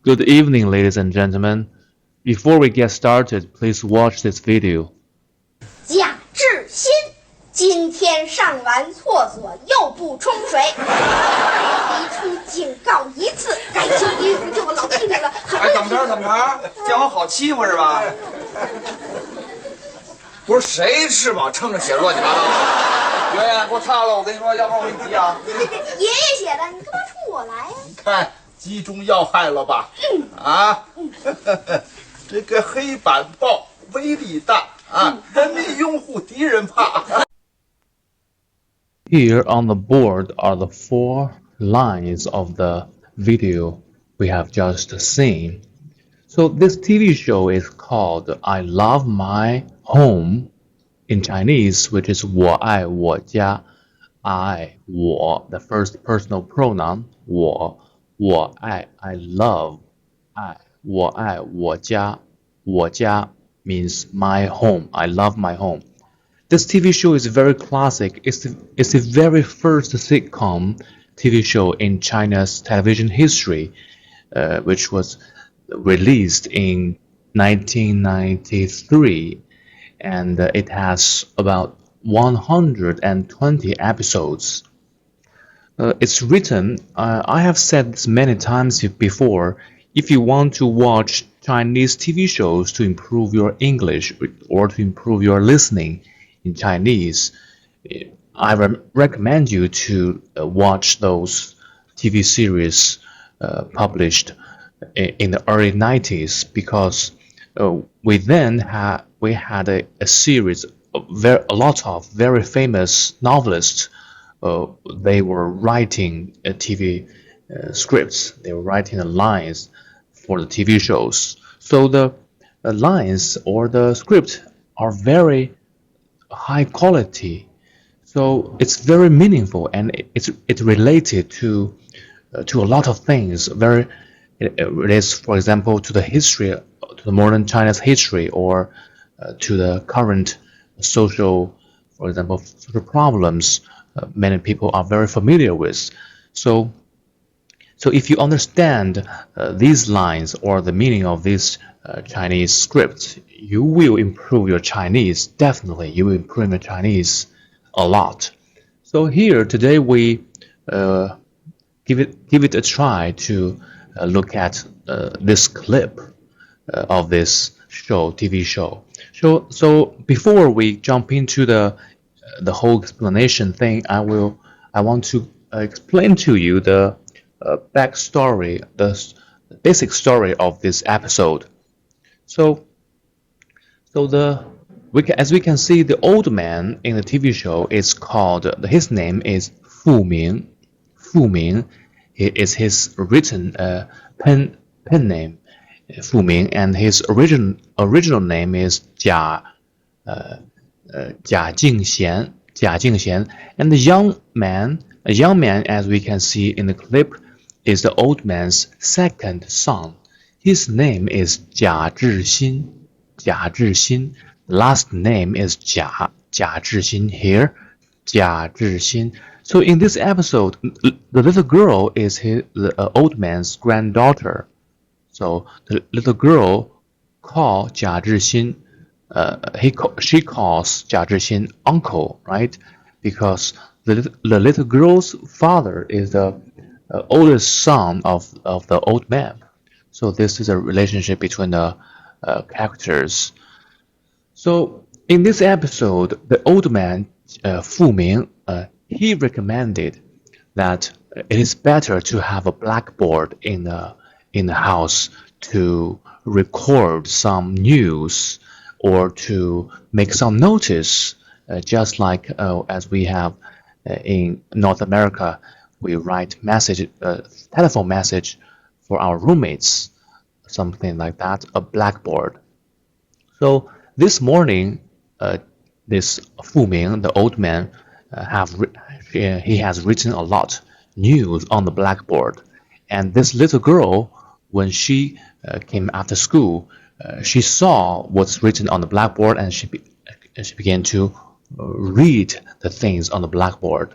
Good evening, ladies and gentlemen. Before we get started, please watch this video. 贾志新今天上完厕所又不冲水，一冲警告一次，该揪衣服就老听见了。哎，怎么着？见我好欺负是吧？不是谁吃饱撑着写乱七八糟的。圆圆，给我擦了，我跟你说，要不然我给你急啊。爷爷写的，你干嘛冲我来呀？你看击中要害了吧？这个黑板报威力大啊，人民拥护敌人怕。Here on the board are the 4 lines of the video we have just seen. So this TV show is called I Love My Home in Chinese, which is 我爱我家. I, the first personal pronoun, 我爱 I love, 我爱我家, 我家 means my home. I love my home. This TV show is very classic. It's the very first sitcom TV show in China's television history, which was released in 1993, and it has about 120 episodes. It's written, I have said this many times before, if you want to watch Chinese TV shows to improve your English or to improve your listening in Chinese, I recommend you to watch those TV series published in the early 90s, because we had a series of a lot of very famous novelists. They were writing TV scripts. They were writing the lines for the TV shows. So the lines or the script are very high quality. So it's very meaningful, and it's related to a lot of things. It is, for example, to the history, to the modern China's history, or to the current social, for example, social problems many people are very familiar with. So if you understand these lines or the meaning of these Chinese scripts, you will improve your Chinese. Definitely, you will improve your Chinese a lot. So here today we give it a try to look at this clip of this TV show. So before we jump into the whole explanation thing, I want to explain to you the backstory, the basic story of this episode. As we can see, the old man in the TV show is called. His name is Fu Ming. Fu Ming is his written pen name, Fu Ming, and his original name is Jia Jingxian. And the young man, as we can see in the clip, is the old man's second son. His name is Jia Zhixin. Last name is Jia Zhixin here. Jia Zhixin. So in this episode, the little girl is the old man's granddaughter. So the little girl calls Jia Zhixin. She calls Jia Zhixin uncle, right? Because the little girl's father is the oldest son of the old man. So this is a relationship between the characters. So in this episode, the old man, Fu Ming, he recommended that it is better to have a blackboard in the house to record some news or to make some notice, just like as we have in North America, we write telephone message for our roommates, something like that, a blackboard. So this morning, this Fu Ming, the old man, he has written a lot news on the blackboard, and this little girl, when she came after school, she saw what's written on the blackboard, and she began to read the things on the blackboard.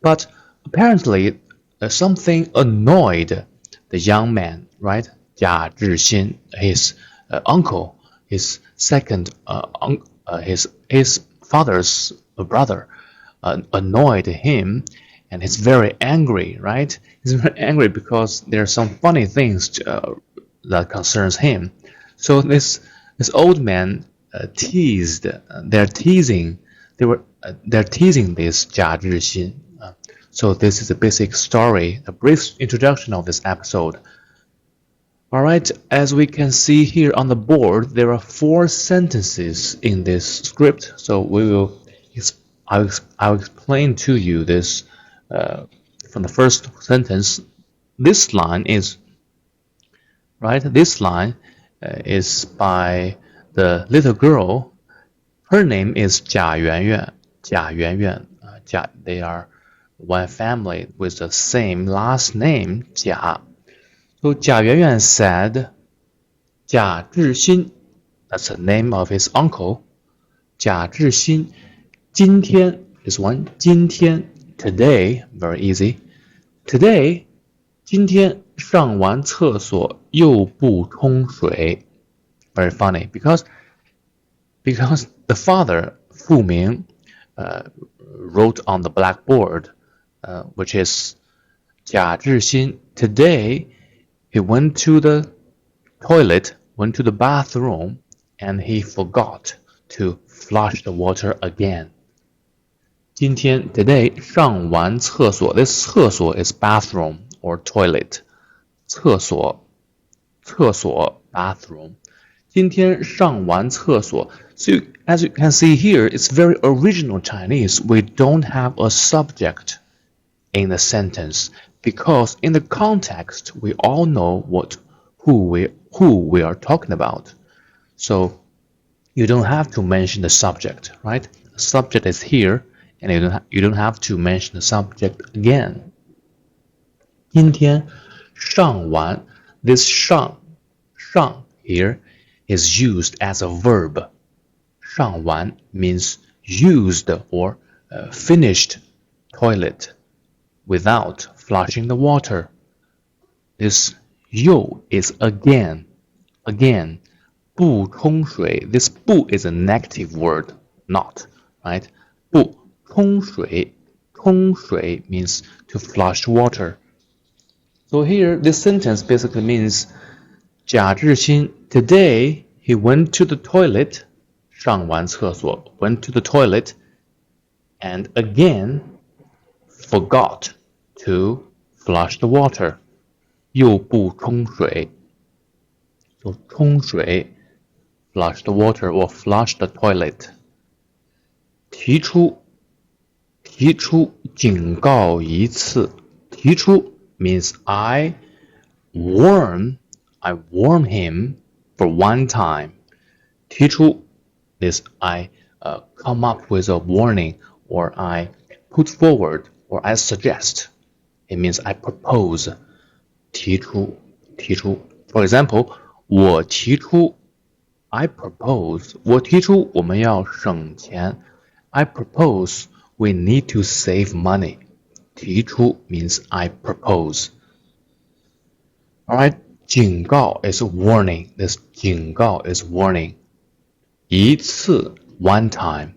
But apparently, something annoyed the young man, right? Jia Zhixin, his uncle, his his father's brother, annoyed him, and he's very angry, right? He's very angry because there are some funny things that concerns him. So this old man teased. They're teasing. They're teasing this Jia Zhixin. So this is a basic story, a brief introduction of this episode. All right, as we can see here on the board, there are 4 sentences in this script. So I'll explain to you this from the first sentence. This line is by the little girl. Her name is Jia Yuanyuan. Jia Yuanyuan. They are one family with the same last name, Jia. So Jia Yuanyuan said, Jia Zhixin, that's the name of his uncle. Jia Zhixin, 今天 is one. 今天 today, very easy. Today, 今天上完厕所又不冲水. Very funny because the father, Fu Ming, wrote on the blackboard, which is Jia Zhixin. Today, he went to the toilet, went to the bathroom, and he forgot to flush the water again. 今天 today 上完厕所. This 厕所 is bathroom or toilet. 厕所 bathroom. 今天上完厕所. So as you can see here, it's very original Chinese. We don't have a subject in the sentence because in the context we all know who we are talking about. So you don't have to mention the subject, right? The subject is here, and you don't have to mention the subject again. 今天上完. This 上 here is used as a verb. 上完 means used or finished toilet without flushing the water. This 又 is again. 不冲水. This 不 is a negative word, not, right? 不冲水. 冲水 means to flush water. So here, this sentence basically means Jia Zhixin, today he went to the toilet, 上完厕所, went to the toilet, and again forgot to flush the water. 又不冲水. So 冲水, flush the water or flush the toilet. 提出警告一次. 提出 means I warn him for one time. 提出 is I come up with a warning, or I put forward, or I suggest. It means I propose. 提出 For example, 我提出 I propose. 我提出我们要省钱. I propose we need to save money. 提出 means I propose. Alright, 警告 is warning. This 警告 is warning. 一次 one time.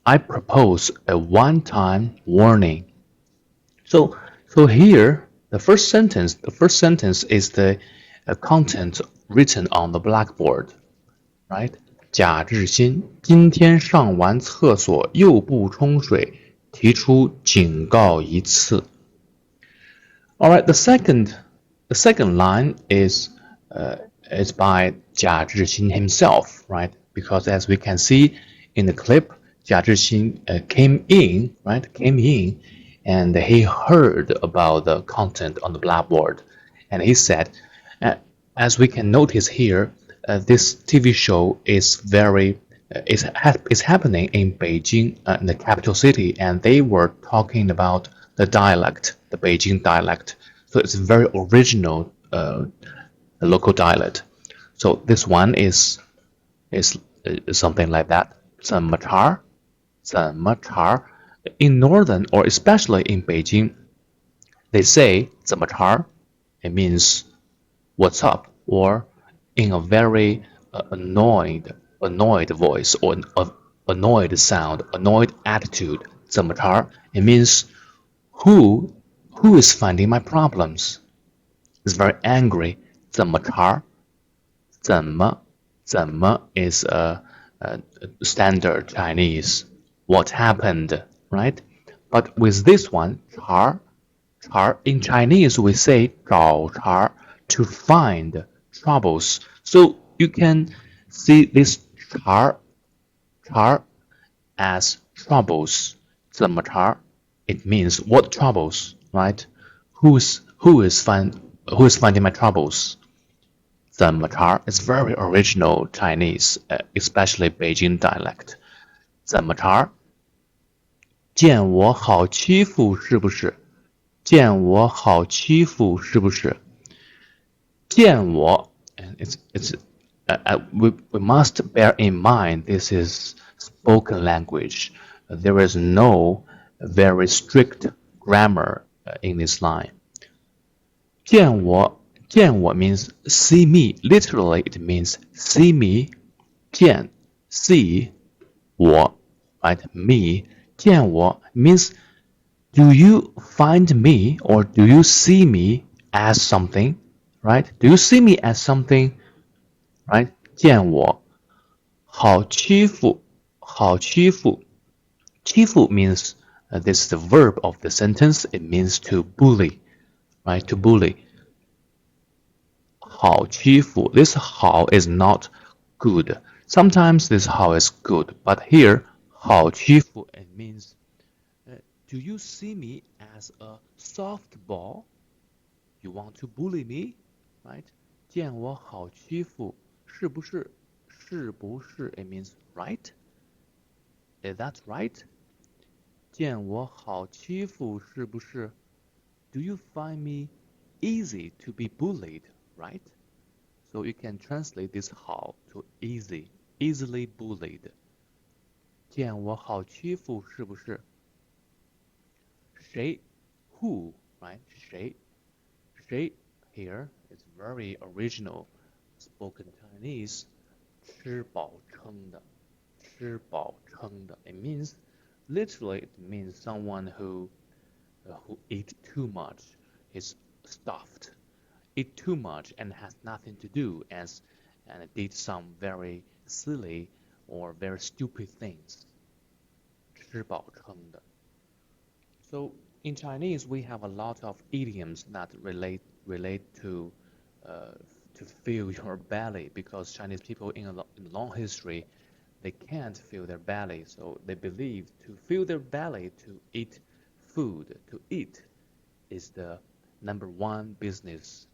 I propose a one-time warning. So here, the first sentence is the content written on the blackboard, right? 贾志新今天上完厕所又不冲水，提出警告一次。All right, the second line is by 贾志新 himself, right? Because as we can see in the clip, 贾志新came in, and he heard about the content on the blackboard, and he said, as we can notice here, this TV show is is happening in Beijing, in the capital city, and they were talking about the dialect, the Beijing dialect. So it's very original local dialect. So this one is something like that. 怎么查? In northern, or especially in Beijing, they say 怎么查? It means what's up, or in a very annoyed voice or annoyed sound, annoyed attitude. 怎么茬? It means who who is finding my problems? Is very angry. 怎么茬?怎么 is a standard Chinese. What happened, right? But with this one, 茬 in Chinese we say 找茬 to find troubles. So you can see this 茬 as troubles. 怎么茬? It means what troubles, right? Who is finding my troubles? 怎么茬 is very original Chinese, especially Beijing dialect. 怎么茬？见我好欺负是不是？见我好欺负是不是？见我 and we must bear in mind this is spoken language. There is no very strict grammar in this line. 见我 means see me. Literally, it means see me. 见 see 我 right me. 见我 means do you find me or do you see me as something? Right? Do you see me as something? Right? 见我好欺负好欺负欺负 means this is the verb of the sentence. It means to bully. Right? To bully. 好欺负 This 好 is not good. Sometimes this 好 is good, but here 好欺负 it means do you see me as a soft ball? You want to bully me? Right? 见我好欺负是不是是不是 It means right? Is that right? 见我好欺负是不是 Do you find me easy to be bullied? Right? So you can translate this 好 to easy, easily bullied. 见我好欺负是不是？谁 who, right? 谁 here is very original spoken Chinese. 吃饱撑的吃饱撑的 It means literally it means someone who eat too much, is stuffed, eat too much and has nothing to do and did some very silly or very stupid things. 吃饱撑的 So in Chinese we have a lot of idioms that relate to fill your belly because Chinese people in a long history they can't fill their belly, so they believe to fill their belly to eat food. To eat is the number one business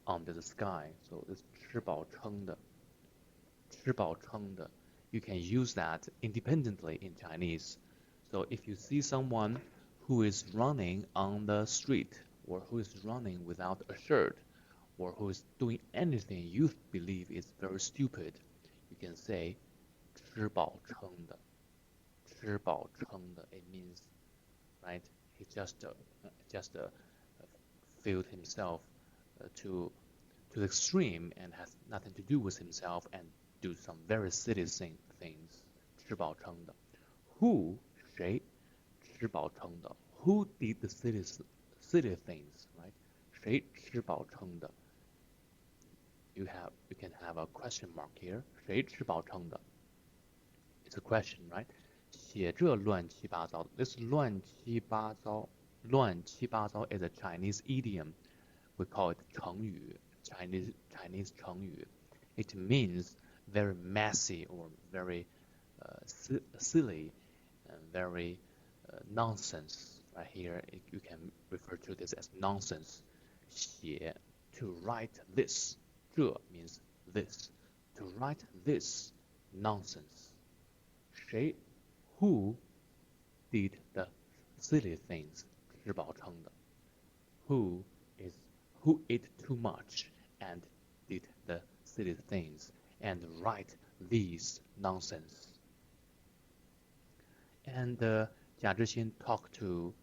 under the sky. So it's 吃饱撑的吃饱撑的 You can use that independently in Chinese. So if you see someone who is running on the street or who is running without a shirt or who is doing anything you believe is very stupid, you can say 吃饱撑的吃饱撑的 It means, right, he just filled himself to the extreme and has nothing to do with himself and do some very silly things. 吃饱撑的 Who 谁吃饱撑的 Who did the silly things, right? 谁吃饱撑的 You can have a question mark here. 谁吃饱撑的 It's a question, right? 写这乱七八糟 This 乱七八糟 is a Chinese idiom. We call it 成语 Chinese 成语 It means very messy or very silly and very nonsense. Right here, you can refer to this as nonsense. 写 to write this. 这 means this. To write this nonsense. 谁 who did the silly things? 吃饱撑的 Who ate too much and did the silly things and write these nonsense. And 贾志新 talked to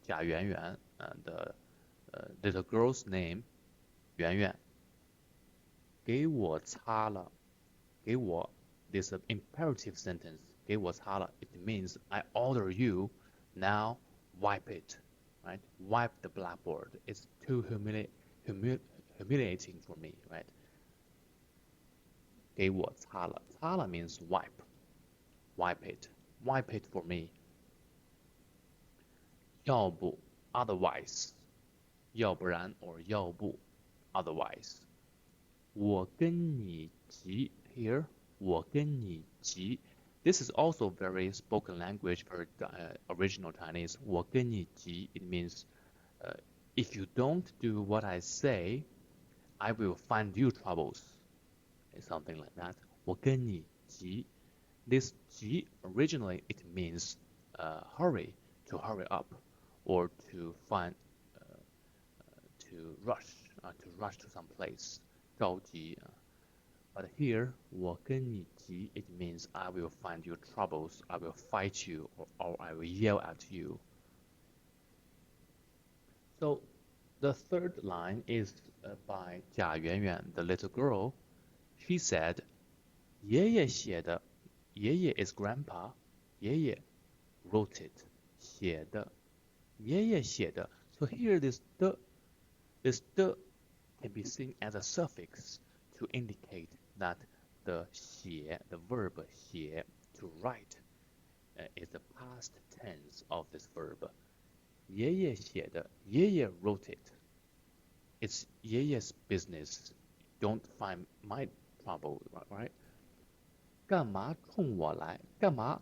贾圆圆 and the little girl's name 圆圆给我擦了，给我 this imperative sentence 给我擦了 it means I order you now wipe it, right? Wipe the blackboard. It's too humiliating for me, right? 给我擦了，擦了 means wipe it, wipe it for me. 要不 otherwise, 要不然 or 要不 otherwise. 我跟你急 here, 我跟你急. This is also very spoken language, very original Chinese. 我跟你急 it means if you don't do what I say, I will find you troubles. It's something like that. 我跟你急. This 急 originally it means hurry, to hurry up, or to find, to rush to some place. 着急. But here, 我跟你急 it means I will find you troubles, I will fight you, or I will yell at you. So the third line is by 贾圆圆, the little girl. She said, 爷爷写的, 爷爷 is grandpa, 爷爷 wrote it, 写的, 爷爷写的. So here this the can be seen as a suffix to indicate that the 写, the verb 写, to write, is the past tense of this verb. 爷爷写的, 爷爷 wrote it. It's 爷爷's business. Don't find my trouble, right? 干嘛冲我来? 干嘛?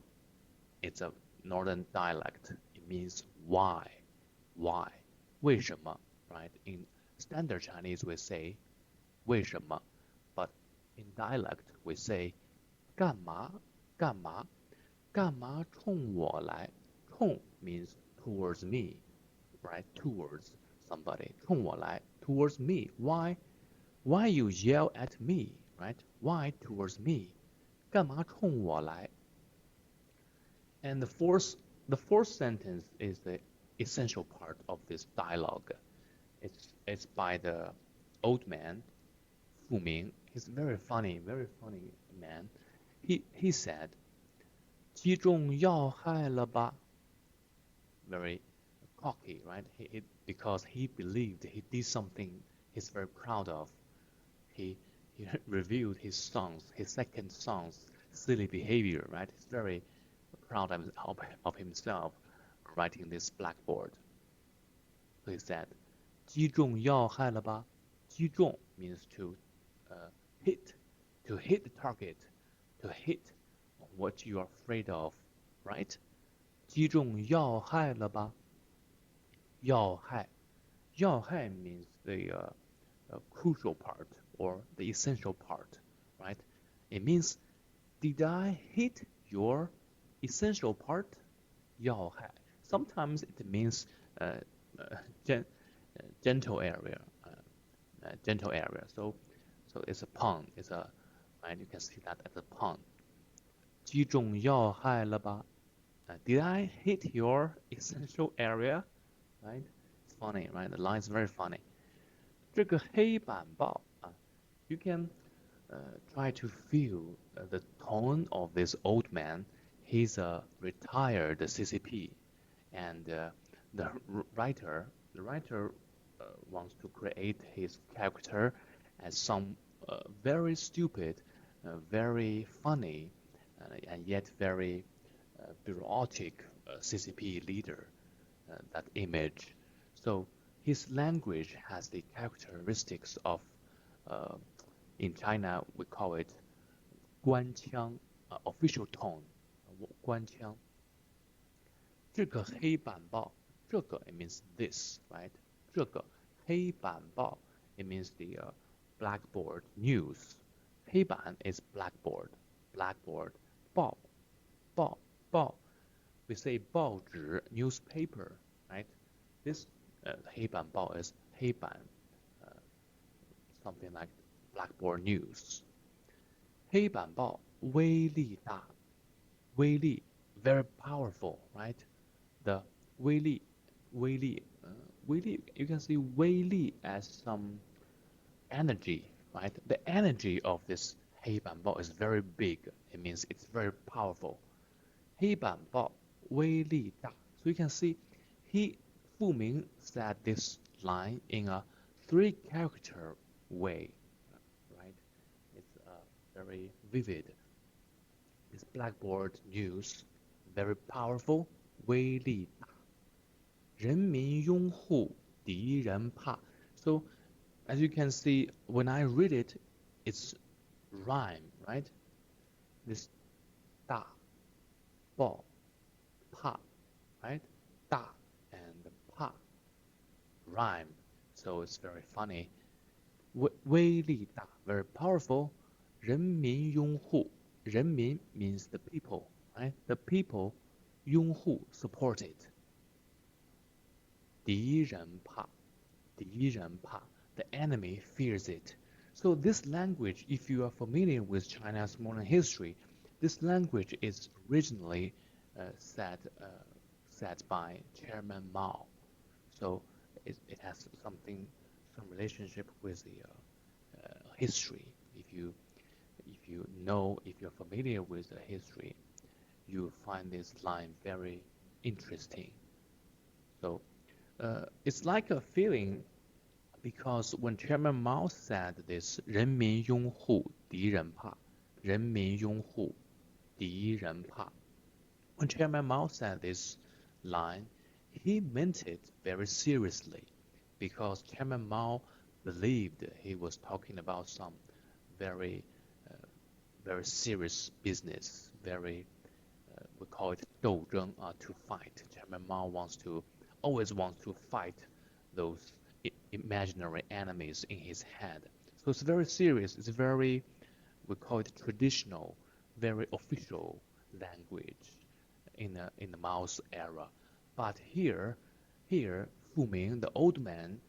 It's a northern dialect. It means why? Why? 为什么? Right? In standard Chinese we say 为什么? But in dialect we say 干嘛?干嘛?干嘛冲我来? 冲 means towards me, right? Towards somebody. 冲我来 towards me. Why? Why you yell at me, right? Why towards me? 干嘛冲我来? And the fourth sentence is the essential part of this dialogue. It's by the old man, Fu Ming. He's very funny man. He said, 击中要害了吧? Very cocky, right? Because he believed he did something he's very proud of. He reviewed his second son's silly behavior, right? He's very proud of himself writing this blackboard. So he said, 击中要害了吧? 击中 means to hit the target, to hit what you are afraid of, right? 击中要害了吧? 要害 means the crucial part or the essential part, right? It means, did I hit your essential part? 要害. Sometimes it means gentle area, gentle area. So it's a pun. Right? You can see that as a pun. 击中要害了吧? Did I hit your essential area? Right? It's funny, right? The line is very funny. 这个黑板报 you can try to feel the tone of this old man. He's a retired CCP, and the writer wants to create his character as some very stupid, very funny, and yet very bureaucratic CCP leader. That image. So his language has the characteristics of, in China we call it 官腔, official tone, 官腔. 这个黑板报, 这个 it means this, right? 这个黑板报 it means the blackboard news. 黑板 is blackboard. 报 we say 报纸 newspaper, right? This 黑板报 is 黑板, something like blackboard news. 黑板报威力大, 威力 very powerful, right? The 威力 you can see 威力 as some energy, right? The energy of this 黑板报 is very big. It means it's very powerful. 黑板报威力大. So you can see he Fu Ming said this line in a 3-character way, right? It's very vivid. This blackboard news, very powerful, 威力大。人民拥护，敌人怕. So as you can see, when I read it, it's rhyme, right? This 大报怕, right? 大 and 怕 rhyme. So it's very funny. 威力大 very powerful. 人民拥护, 人民 means the people, right? The people 拥护 support it. 敌人怕, 敌人怕 the enemy fears it. So this language, if you are familiar with China's modern history, this language is originally said by Chairman Mao. So it has some relationship with the history. If you're familiar with the history, you find this line very interesting. So it's like a feeling because when Chairman Mao said this, 人民拥护，敌人怕，人民拥护，敌人怕. When Chairman Mao said this line, he meant it very seriously because Chairman Mao believed he was talking about some very, very serious business, very, we call it 斗争, to fight. Chairman Mao always wants to fight those imaginary enemies in his head. So it's very serious. It's very, we call it traditional, very official language in the Mao's era. But here, Fu Ming, the old man,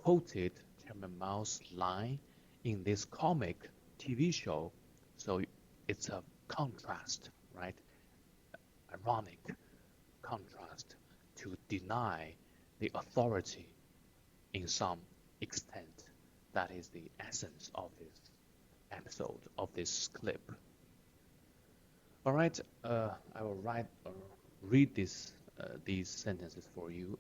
quoted Chairman Mao's line in this comic TV show. So it's a contrast, right? Ironic contrast to deny the authority in some extent. That is the essence of this episode, of this clip. All right, I will read these sentences for you.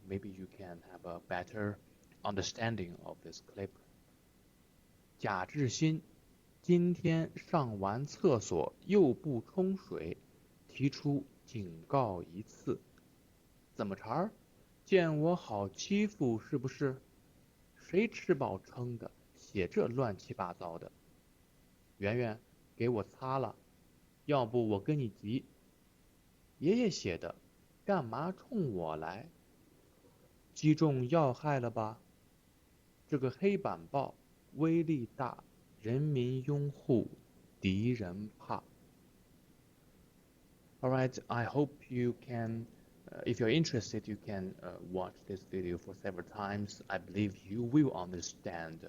Maybe you can have a better understanding of this clip. 贾志新今天上完厕所又不冲水，提出警告一次。怎么茬儿？见我好欺负是不是？谁吃饱撑的，写这乱七八糟的？圆圆，给我擦了，要不我跟你急。爷爷写的，干嘛冲我来？击中要害了吧？这个黑板报威力大，人民拥护，敌人怕。Alright, I hope you can, if you're interested, you can watch this video for several times. I believe you will understand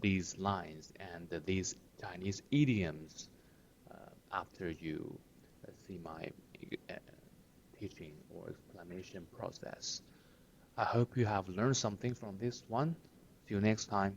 these lines and these Chinese idioms after you see my teaching or explanation process. I hope you have learned something from this one. See you next time.